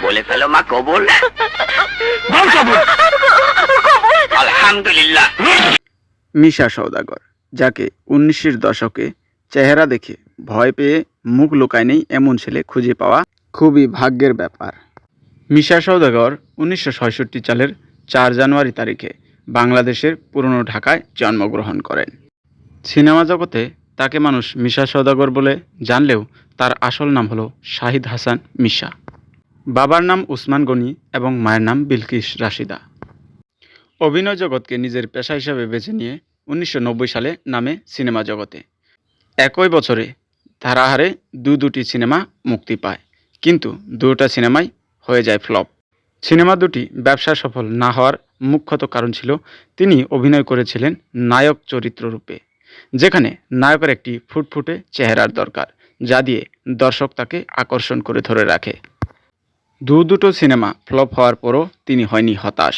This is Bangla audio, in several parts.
বলে ফেলো মা কবুল। আলহামদুলিল্লাহ। মিশা সওদাগর, যাকে 1900-এর দশকে চেহারা দেখে ভয় পেয়ে মুখ লুকায় নেই এমন ছেলে খুঁজে পাওয়া খুবই ভাগ্যের ব্যাপার। মিশা সওদাগর 1966 সালের 4 জানুয়ারি তারিখে বাংলাদেশের পুরনো ঢাকায় জন্মগ্রহণ করেন। সিনেমা জগতে তাকে মানুষ মিশা সওদাগর বলে জানলেও তার আসল নাম হলো শাহিদ হাসান মিশা। বাবার নাম উসমান গনি এবং মায়ের নাম বিলকিস রাশিদা। অভিনয় জগৎকে নিজের পেশা হিসাবে বেছে নিয়ে 1990 সালে নামে সিনেমা জগতে। একই বছরে ধারাহারে দুটি সিনেমা মুক্তি পায়, কিন্তু দুটো সিনেমাই হয়ে যায় ফ্লপ। সিনেমা দুটি ব্যবসা সফল না হওয়ার মুখ্যত কারণ ছিল তিনি অভিনয় করেছিলেন নায়ক চরিত্র রূপে, যেখানে নায়কের একটি ফুটফুটে চেহারার দরকার, যা দিয়ে দর্শক তাকে আকর্ষণ করে ধরে রাখে। দুটো সিনেমা ফ্লপ হওয়ার পরও তিনি হয়নি হতাশ।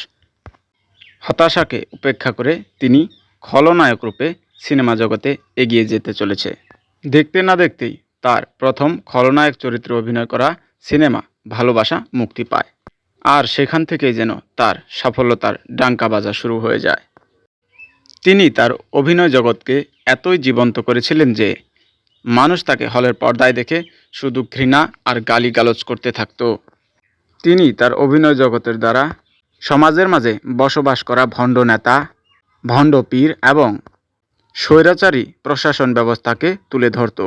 হতাশাকে উপেক্ষা করে তিনি খলনায়ক রূপে সিনেমা জগতে এগিয়ে যেতে চলেছে। দেখতে না দেখতেই তার প্রথম খলনায়ক চরিত্রে অভিনয় করা সিনেমা ভালোবাসা মুক্তি পায়, আর সেখান থেকেই যেন তার সাফল্যতার ডাঙ্কা বাজা শুরু হয়ে যায়। তিনি তার অভিনয় জগৎকে এতই জীবন্ত করেছিলেন যে মানুষ তাকে হলের পর্দায় দেখে শুধু ঘৃণা আর গালিগালাজ করতে থাকত। তিনি তার অভিনয় জগতের দ্বারা সমাজের মাঝে বসবাস করা ভণ্ড নেতা, ভণ্ড পীর এবং স্বৈরাচারী প্রশাসন ব্যবস্থাকে তুলে ধরত।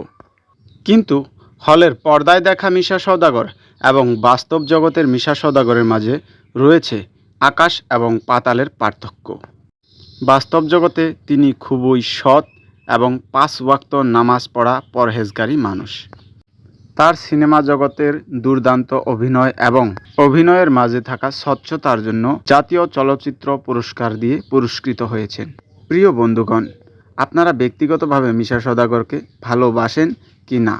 কিন্তু হলের পর্দায় দেখা মিশা সওদাগর এবং বাস্তব জগতের মিশা সওদাগরের মাঝে রয়েছে আকাশ এবং পাতালের পার্থক্য। বাস্তব জগতে তিনি খুবই সৎ এবং 5 ওয়াক্ত নামাজ পড়া পরহেজগারী মানুষ। তার সিনেমা জগতের দুর্দান্ত অভিনয় এবং অভিনয়ের মাঝে থাকা স্বচ্ছতার জন্য জাতীয় চলচ্চিত্র পুরস্কার দিয়ে পুরস্কৃত হয়েছেন। প্রিয় বন্ধুগণ, আপনারা ব্যক্তিগতভাবে মিশা সওদাগরকে ভালোবাসেন কি না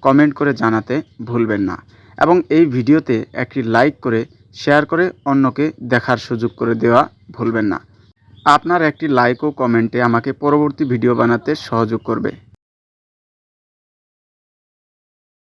কমেন্ট করে জানাতে ভুলবেন না, এবং এই ভিডিওতে একটি লাইক করে শেয়ার করে অন্যকে দেখার সুযোগ করে দেওয়া ভুলবেন না। আপনার একটি লাইক ও কমেন্টে আমাকে পরবর্তী ভিডিও বানাতে সহযোগ করবে।